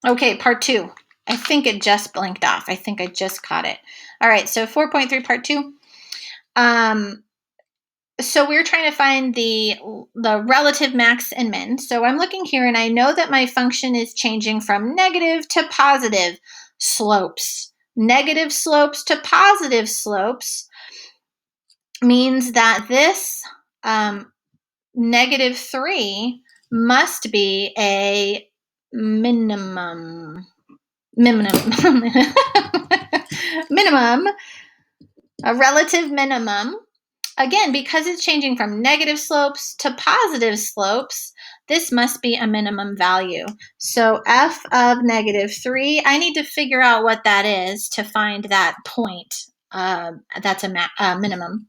Okay, part 2. I think it just blinked off. I think I just caught it. All right, so 4.3 part 2. So we're trying to find the relative max and min. So I'm looking here and I know that my function is changing from negative to positive slopes. Negative slopes to positive slopes means that this negative 3 must be a minimum, minimum, a relative minimum. Again, because it's changing from negative slopes to positive slopes, this must be a minimum value. So f of negative 3, I need to figure out what that is to find that point. That's a minimum.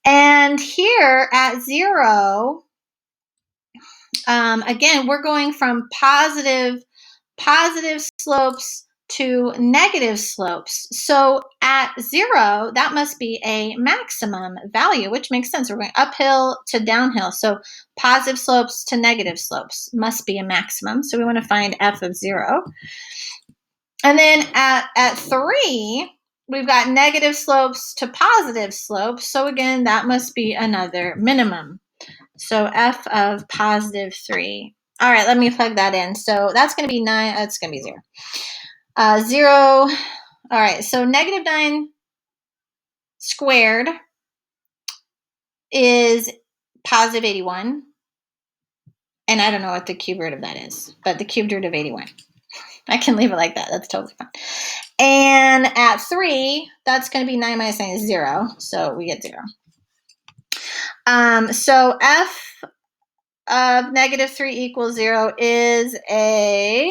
And here at 0, again, we're going from positive slopes to negative slopes. So at 0, that must be a maximum value, which makes sense. We're going uphill to downhill. So positive slopes to negative slopes must be a maximum. So we want to find f of 0. And then at 3, we've got negative slopes to positive slopes. So again, that must be another minimum. So f of positive 3. All right, let me plug that in. So that's going to be 9. That's going to be 0. 0. All right, so negative 9 squared is positive 81. And I don't know what the cube root of that is, but the cubed root of 81. I can leave it like that. That's totally fine. And at 3, that's going to be 9 minus 9 is 0. So we get 0. So f of negative 3 equals 0 is a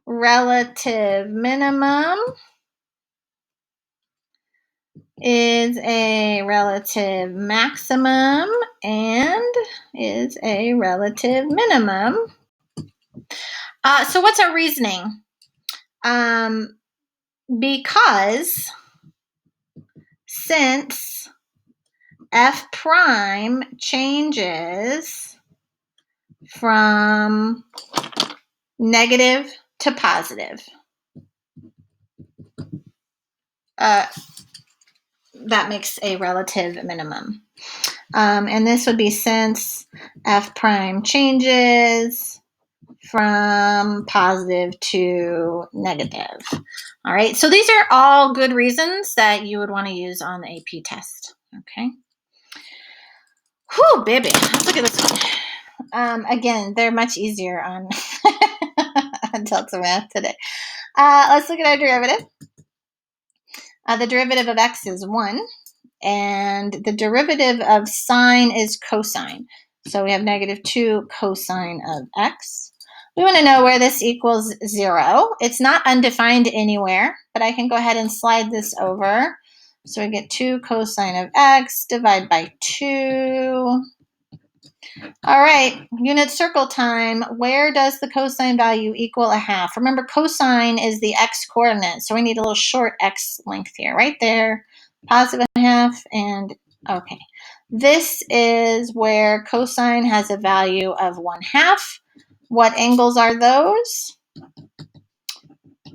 relative minimum, is a relative maximum, and is a relative minimum. So what's our reasoning? Because since f prime changes from negative to positive, that makes a relative minimum. And this would be since f prime changes from positive to negative. All right, so these are all good reasons that you would want to use on the AP test. Okay. Whew, baby. Let's look at this one. Again, they're much easier on Delta Math today. Let's look at our derivative. The derivative of x is 1, and the derivative of sine is cosine. So we have negative 2 cosine of x. We want to know where this equals 0. It's not undefined anywhere, but I can go ahead and slide this over. So we get 2 cosine of x, divide by 2. All right, unit circle time. Where does the cosine value equal a half? Remember, cosine is the x coordinate, so we need a little short x length here, right there. Positive a half, and okay. This is where cosine has a value of 1/2. What angles are those?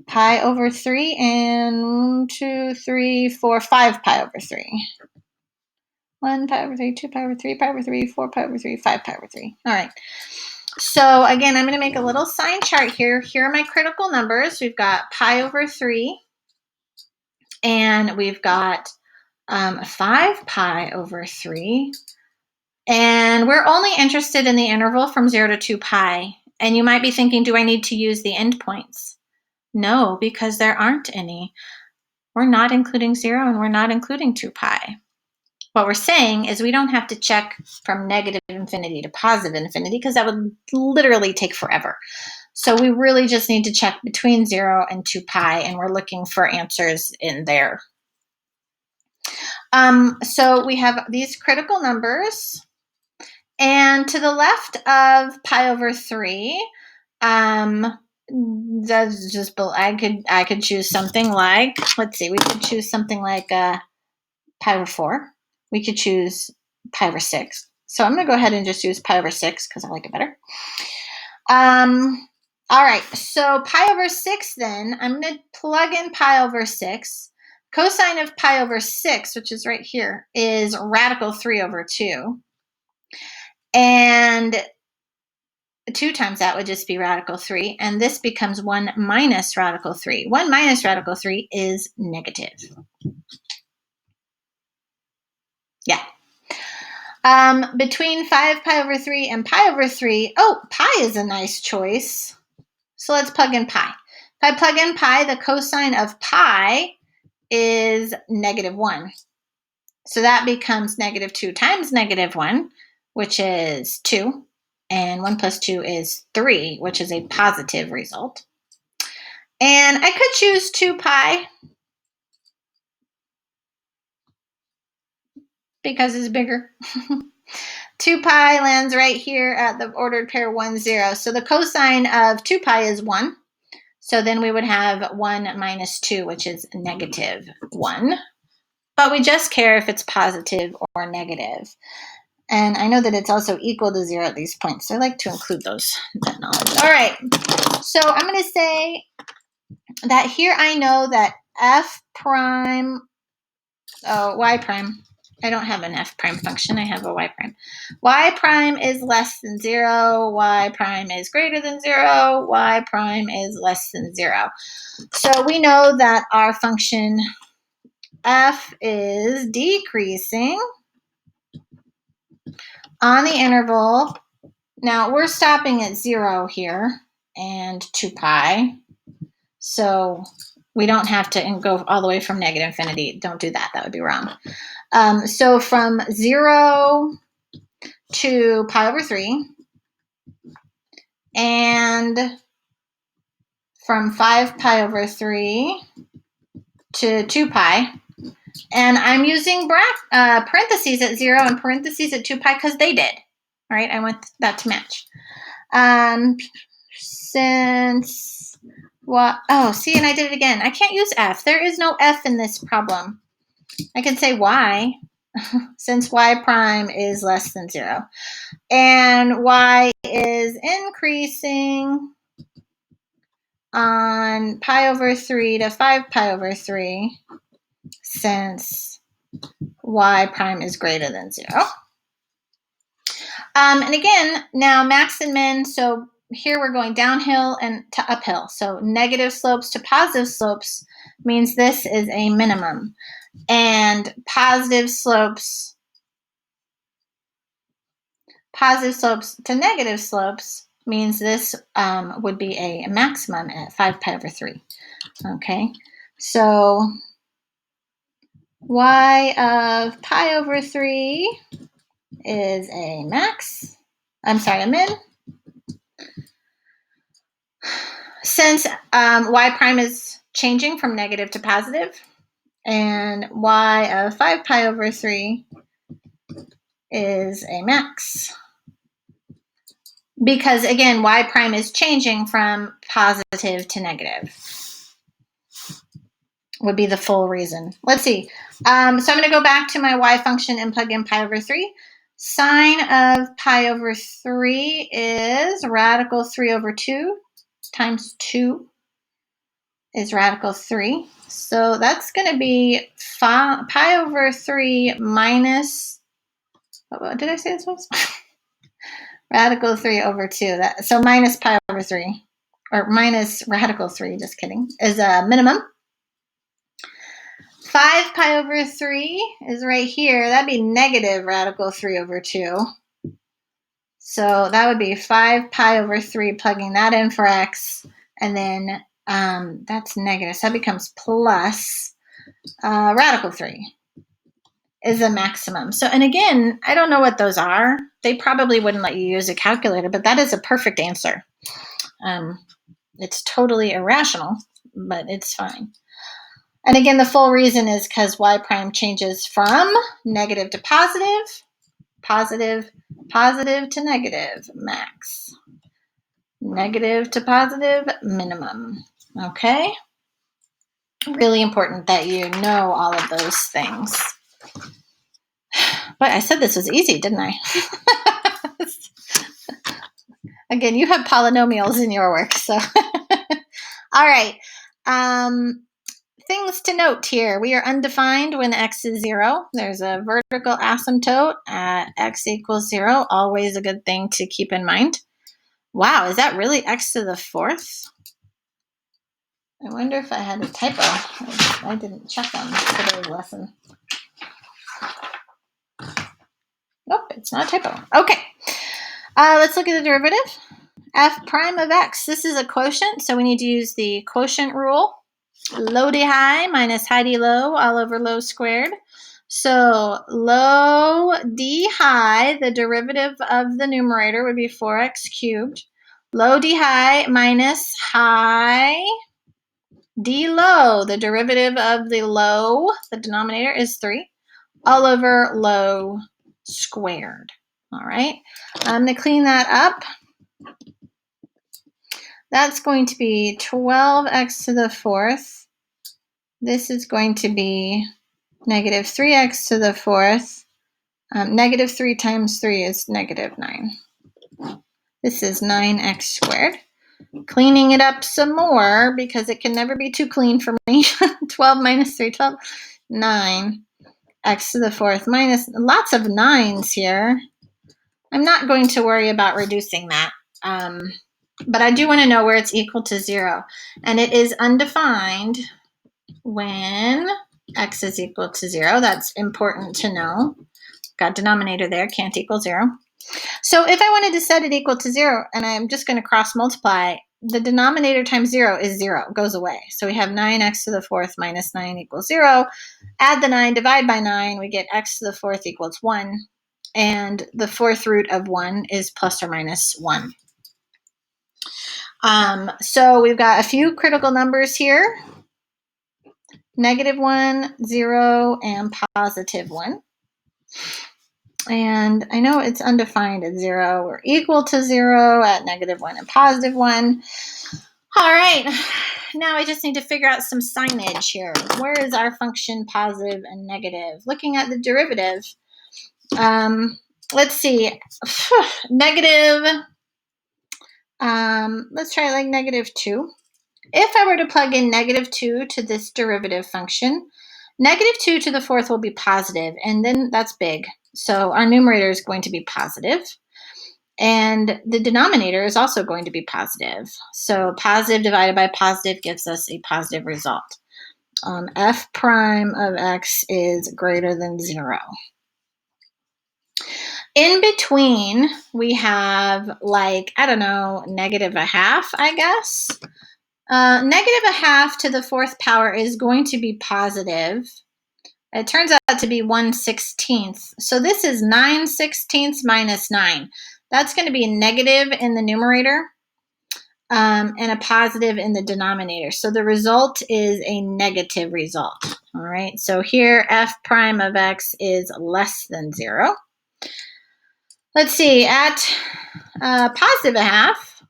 Pi over 3 and 2, 3, 4, 5 pi over 3. 1 pi over 3, 2 pi over 3, pi over 3, 4 pi over 3, 5 pi over 3. All right. So again, I'm going to make a little sign chart here. Here are my critical numbers. We've got pi over 3, and we've got 5 pi over 3. And we're only interested in the interval from 0 to 2 pi. And you might be thinking, do I need to use the endpoints? No, because there aren't any. We're not including 0, and we're not including 2 pi. What we're saying is we don't have to check from negative infinity to positive infinity because that would literally take forever. So we really just need to check between 0 and 2 pi, and we're looking for answers in there. So we have these critical numbers, and to the left of pi over 3, that's just, I could choose something like, let's see, we could choose something like pi over 4. We could choose pi over 6. So I'm going to go ahead and just use pi over 6 because I like it better. All right, so pi over 6 then, I'm going to plug in pi over 6. Cosine of pi over 6, which is right here, is radical 3 over 2. And 2 times that would just be radical 3. And this becomes 1 minus radical 3. 1 minus radical 3 is negative. Yeah. Between 5 pi over 3 and pi over 3, oh, pi is a nice choice. So let's plug in pi. If I plug in pi, the cosine of pi is negative 1. So that becomes negative 2 times negative 1, which is 2. And 1 plus 2 is 3, which is a positive result. And I could choose 2 pi because it's bigger. 2 pi lands right here at the ordered pair 1, 0. So the cosine of 2 pi is 1. So then we would have 1 minus 2, which is negative 1. But we just care if it's positive or negative. And I know that it's also equal to 0 at these points. So I like to include that knowledge. All right. So I'm going to say that here I know that f prime, y prime. I don't have an f prime function. I have a y prime. Y prime is less than 0. Y prime is greater than 0. Y prime is less than 0. So we know that our function f is decreasing on the interval. Now we're stopping at 0 here and 2 pi. So we don't have to go all the way from negative infinity. Don't do that. That would be wrong. So from 0 to pi over 3 and from 5 pi over 3 to 2 pi. And I'm using parentheses at 0 and parentheses at 2 pi because they did. All right, I want that to match. Since what? Oh, see, and I did it again. I can't use f. There is no f in this problem. I can say y, since y prime is less than 0. And y is increasing on pi over 3 to 5 pi over 3, since y prime is greater than 0. And again, now max and min, so here we're going downhill and to uphill. So negative slopes to positive slopes means this is a minimum. And positive slopes to negative slopes means this would be a maximum at 5 pi over 3. Okay, so y of pi over 3 is a max. I'm sorry, a min. Since y prime is changing from negative to positive, and y of 5 pi over 3 is a max. Because, again, y prime is changing from positive to negative. Would be the full reason. Let's see. So I'm going to go back to my y function and plug in pi over 3. Sine of pi over 3 is radical 3 over 2 times 2 is radical 3. So that's going to be pi over 3 minus, what did I say this was? Radical 3 over 2. So minus pi over 3, or minus radical 3, just kidding, is a minimum. 5 pi over 3 is right here. That'd be negative radical 3 over 2. So that would be 5 pi over 3, plugging that in for x. And then that's negative. So that becomes plus radical 3 is a maximum. So, and again, I don't know what those are. They probably wouldn't let you use a calculator, but that is a perfect answer. It's totally irrational, but it's fine. And again, the full reason is because y prime changes from negative to positive, positive, positive to negative, max. Negative to positive, minimum. Okay? Really important that you know all of those things. But I said this was easy, didn't I? Again, you have polynomials in your work, so. All right. Things to note here. We are undefined when x is 0. There's a vertical asymptote at x equals 0. Always a good thing to keep in mind. Wow, is that really x to the 4th? I wonder if I had a typo. I didn't check on today's lesson. Nope, it's not a typo. Okay, let's look at the derivative. F prime of x. This is a quotient, so we need to use the quotient rule. Low d high minus high d low all over low squared. So low d high, the derivative of the numerator would be 4x cubed. Low d high minus high d low, the derivative of the low, the denominator is 3, all over low squared. All right, I'm going to clean that up. That's going to be 12x to the 4th. This is going to be negative 3x to the 4th. Negative 3 times 3 is negative 9. This is 9x squared. Cleaning it up some more because it can never be too clean for me. 12 minus 3, 12. 9 x to the 4th minus lots of 9s here. I'm not going to worry about reducing that. But I do want to know where it's equal to 0. And it is undefined when x is equal to 0. That's important to know. Got denominator there, can't equal 0. So if I wanted to set it equal to 0, and I'm just going to cross multiply, the denominator times 0 is 0, goes away. So we have 9x to the 4th minus 9 equals 0. Add the 9, divide by 9, we get x to the 4th equals 1. And the 4th root of 1 is plus or minus 1. So we've got a few critical numbers here. Negative 1, 0, and positive 1. And I know it's undefined at 0 or equal to 0 at negative 1 and positive 1. All right, now I just need to figure out some signage here. Where is our function positive and negative? Looking at the derivative, let's see, negative, let's try like negative 2. If I were to plug in negative 2 to this derivative function, negative 2 to the 4th will be positive, and then that's big. So our numerator is going to be positive, and the denominator is also going to be positive. So positive divided by positive gives us a positive result. F prime of x is greater than 0. In between, we have like, I don't know, negative a half, I guess. Negative a half to the 4th power is going to be positive. It turns out to be 1/16. So this is 9/16 minus 9. That's going to be a negative in the numerator and a positive in the denominator. So the result is a negative result. All right, so here f prime of x is less than 0. Let's see, at positive a half,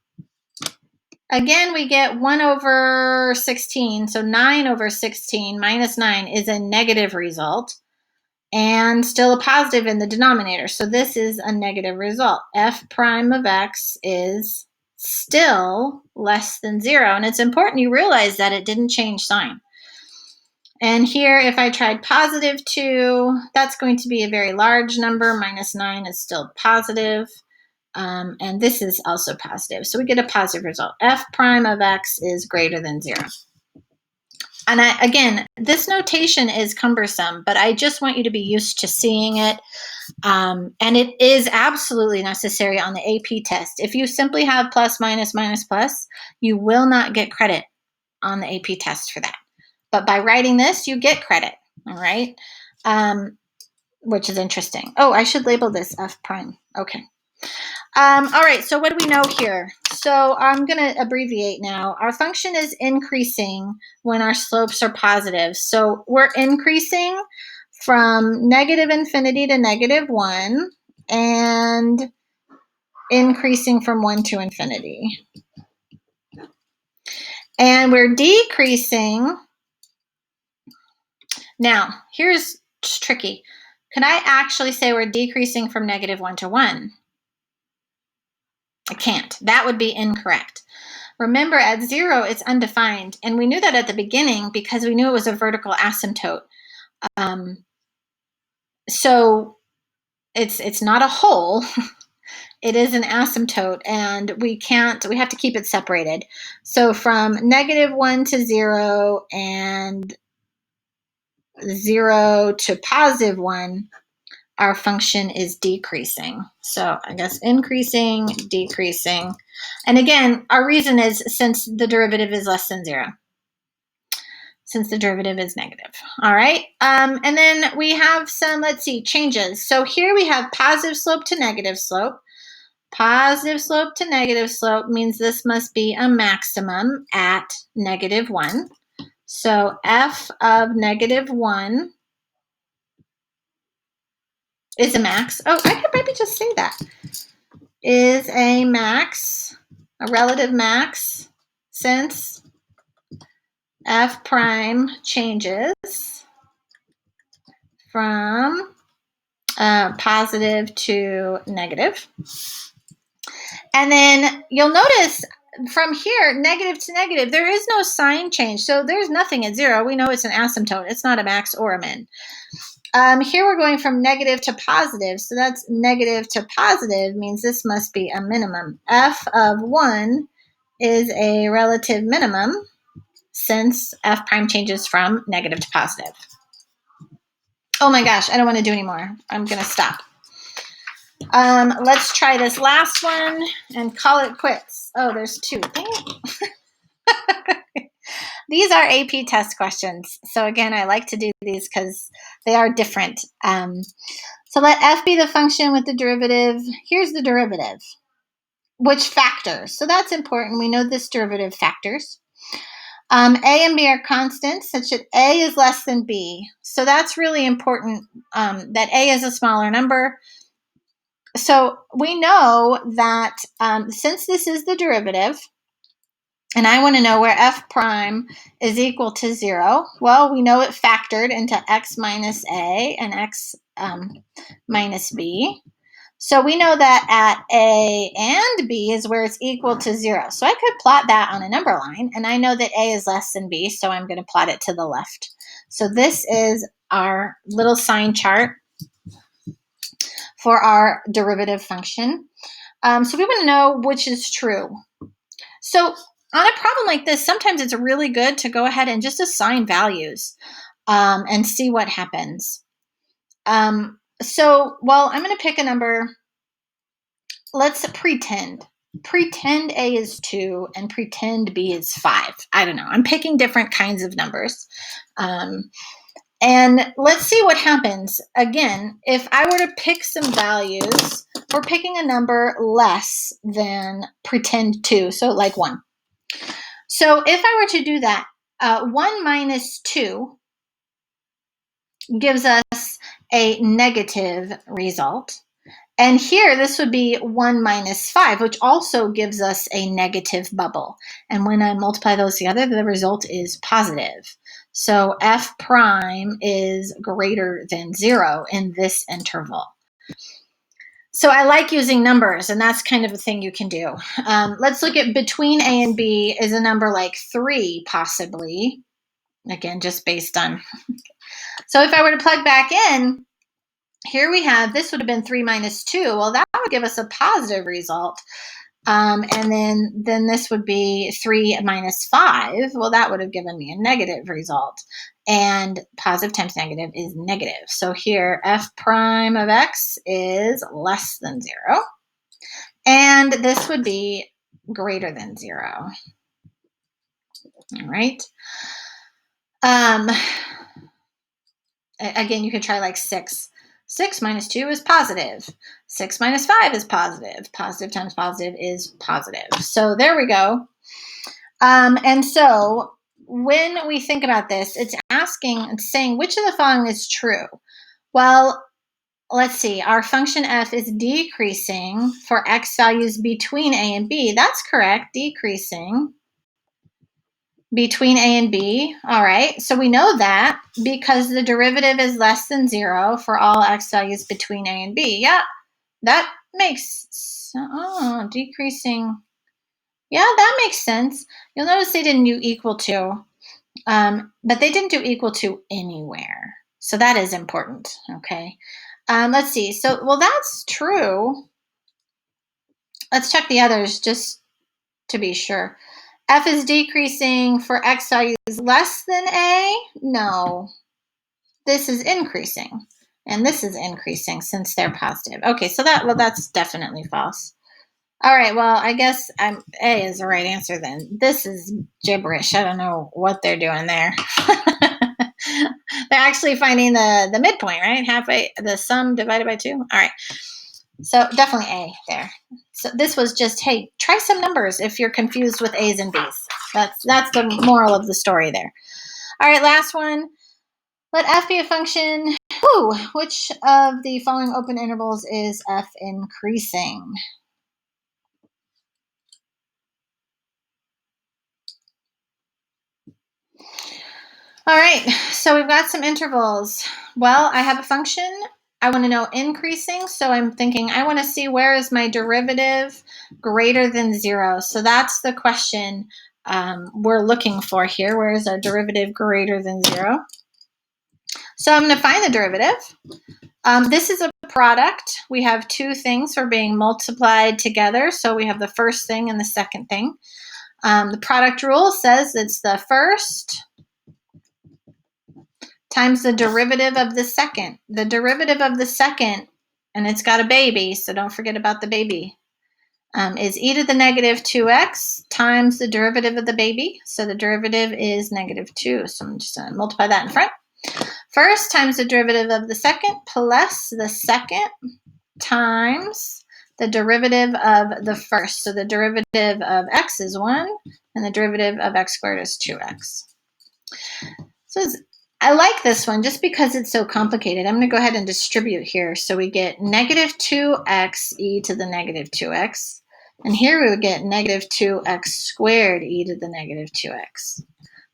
again, we get 1 over 16, so 9 over 16 minus 9 is a negative result, and still a positive in the denominator. So this is a negative result. F prime of x is still less than 0, and it's important you realize that it didn't change sign. And here, if I tried positive 2, that's going to be a very large number. Minus 9 is still positive. And this is also positive. So we get a positive result. F prime of x is greater than 0. And again, this notation is cumbersome, but I just want you to be used to seeing it. And it is absolutely necessary on the AP test. If you simply have plus, minus, minus, plus, you will not get credit on the AP test for that. But by writing this, you get credit, all right? Which is interesting. Oh, I should label this F prime. Okay. All right, so what do we know here? So I'm going to abbreviate now. Our function is increasing when our slopes are positive. So we're increasing from negative infinity to negative 1 and increasing from 1 to infinity. And we're decreasing. Now, here's tricky. Can I actually say we're decreasing from negative 1 to 1? It can't. That would be incorrect. Remember, at 0, it's undefined. And we knew that at the beginning because we knew it was a vertical asymptote. So it's not a hole. It is an asymptote, and we have to keep it separated. So from -1 to 0 and 0 to +1, our function is decreasing. So I guess increasing, decreasing. And again, our reason is since the derivative is less than 0. Since the derivative is negative. All right. And then we have some, let's see, changes. So here we have positive slope to negative slope. Positive slope to negative slope means this must be a maximum at -1. So f of -1 is a max. Oh, I could maybe just say that. Is a max, a relative max, since f prime changes from positive to negative. And then you'll notice from here, negative to negative, there is no sign change. So there's nothing at 0. We know it's an asymptote. It's not a max or a min. Here we're going from negative to positive. So that's negative to positive means this must be a minimum. F of 1 is a relative minimum since f prime changes from negative to positive. Oh my gosh, I don't want to do anymore. I'm going to stop. Let's try this last one and call it quits. Oh, there's 2. These are AP test questions. So again, I like to do these because they are different. So let f be the function with the derivative. Here's the derivative. Which factors? So that's important. We know this derivative factors. A and b are constants such that a is less than b. So that's really important that a is a smaller number. So we know that since this is the derivative, and I want to know where f prime is equal to 0, well, we know it factored into x minus a and x minus b. So we know that at a and b is where it's equal to 0. So I could plot that on a number line, and I know that a is less than b, so I'm going to plot it to the left. So this is our little sign chart for our derivative function. So we want to know which is true. So on a problem like this, sometimes it's really good to go ahead and just assign values and see what happens. I'm going to pick a number. Let's pretend. Pretend A is 2 and pretend B is 5. I don't know. I'm picking different kinds of numbers. And let's see what happens. Again, if I were to pick some values, we're picking a number less than pretend 2, so like 1. So if I were to do that, 1 minus 2 gives us a negative result. And here, this would be 1 minus 5, which also gives us a negative bubble. And when I multiply those together, the result is positive. So f prime is greater than 0 in this interval. So I like using numbers, and that's kind of a thing you can do. Let's look at between A and B is a number like 3, possibly. Again, just based on. So if I were to plug back in, here we have, this would have been 3 minus 2. Well, that would give us a positive result. And then this would be 3 minus 5. Well, that would have given me a negative result. And positive times negative is negative. So here, f prime of x is less than 0. And this would be greater than 0. All right. Again, you could try like 6. 6 minus 2 is positive. 6 minus 5 is positive. Positive times positive is positive. So there we go. And so when we think about this, it's asking and saying which of the following is true. Well, let's see. Our function f is decreasing for x values between a and b. That's correct, decreasing between a and b. All right, so we know that because the derivative is less than 0 for all x values between a and b. Yeah, that makes, decreasing. Yeah, that makes sense. You'll notice they didn't do equal to, but they didn't do equal to anywhere. So that is important, okay? Let's see. So, well, that's true. Let's check the others just to be sure. F is decreasing for x values less than A? No. This is increasing. And this is increasing since they're positive. Okay, so that's definitely false. All right, well, I guess A is the right answer then. This is gibberish. I don't know what they're doing there. They're actually finding the midpoint, right? Halfway, the sum divided by 2. All right. So definitely A there. So this was just, hey, try some numbers if you're confused with A's and B's. That's the moral of the story there. All right, last one. Let F be a function. Which of the following open intervals is F increasing? All right, so we've got some intervals. Well, I have a function. I want to know increasing, so I'm thinking I want to see where is my derivative greater than 0. So that's the question we're looking for here. Where is our derivative greater than 0? So I'm going to find the derivative. This is a product. We have two things are being multiplied together. So we have the first thing and the second thing. The product rule says it's the first times the derivative of the second. The derivative of the second, and it's got a baby, so don't forget about the baby, is e to the negative 2x times the derivative of the baby. So the derivative is negative 2. So I'm just going to multiply that in front. First times the derivative of the second plus the second times the derivative of the first. So the derivative of x is 1, and the derivative of x squared is 2x. So I like this one just because it's so complicated. I'm going to go ahead and distribute here. So we get negative 2x e to the negative 2x. And here we would get negative 2x squared e to the negative 2x.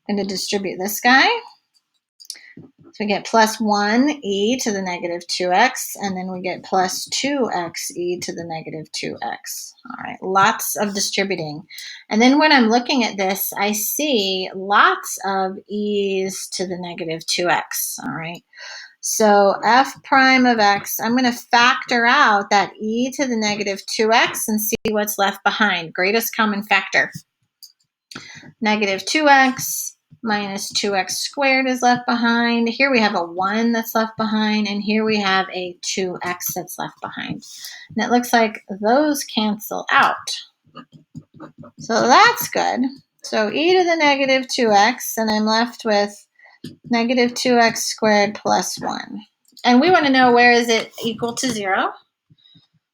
I'm going to distribute this guy. So we get plus 1 e to the negative 2x, and then we get plus 2x e to the negative 2x. All right, lots of distributing. And then when I'm looking at this, I see lots of e's to the negative 2x. All right, so f prime of x, I'm going to factor out that e to the negative 2x and see what's left behind. Greatest common factor. Negative 2x minus 2x squared is left behind. Here we have a 1 that's left behind, and here we have a 2x that's left behind. And it looks like those cancel out. So that's good. So e to the negative 2x, and I'm left with negative 2x squared plus 1. And we want to know where is it equal to 0.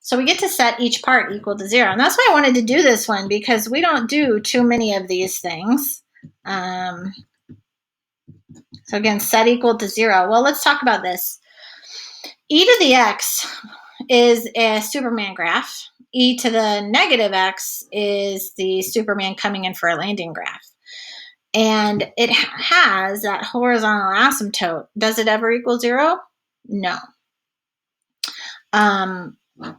So we get to set each part equal to 0. And that's why I wanted to do this one, because we don't do too many of these things. So again, set equal to 0. Well, let's talk about this. E to the x is a Superman graph. E to the negative x is the Superman coming in for a landing graph. And it has that horizontal asymptote. Does it ever equal 0? No.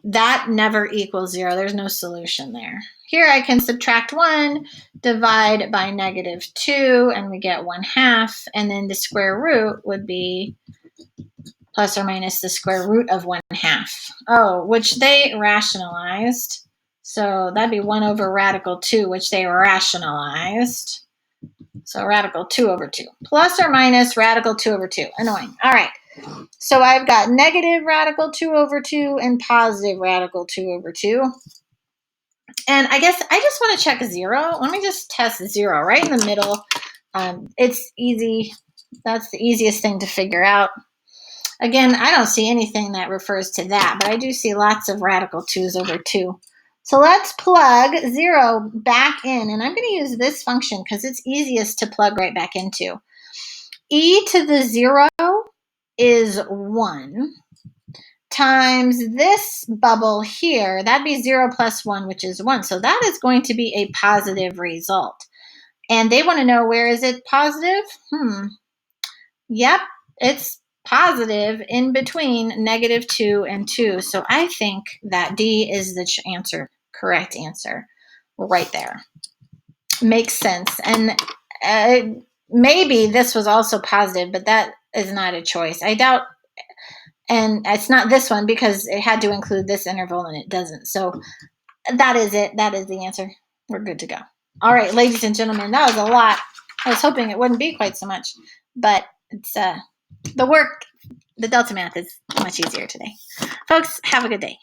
That never equals 0. There's no solution there. Here I can subtract 1, divide by negative 2, and we get 1/2. And then the square root would be plus or minus the square root of 1/2. Oh, which they rationalized. So that'd be 1 over radical 2, which they rationalized. So radical 2 over 2. Plus or minus radical 2 over 2. Annoying. All right. So I've got negative radical 2 over 2 and positive radical 2 over 2. And I guess I just want to check 0. Let me just test 0 right in the middle. It's easy. That's the easiest thing to figure out. Again, I don't see anything that refers to that, but I do see lots of radical 2's over 2. So let's plug 0 back in. And I'm going to use this function because it's easiest to plug right back into. E to the 0 is 1 times this bubble here. That'd be 0 plus 1, which is 1. So that is going to be a positive result. And they want to know, where is it positive? Yep, it's positive in between -2 and 2. So I think that D is the correct answer right there. Makes sense. And maybe this was also positive, but that is not a choice. I doubt, and it's not this one because it had to include this interval and it doesn't. So that is it. That is the answer. We're good to go. All right, ladies and gentlemen, that was a lot. I was hoping it wouldn't be quite so much, but it's the delta math is much easier today. Folks, have a good day.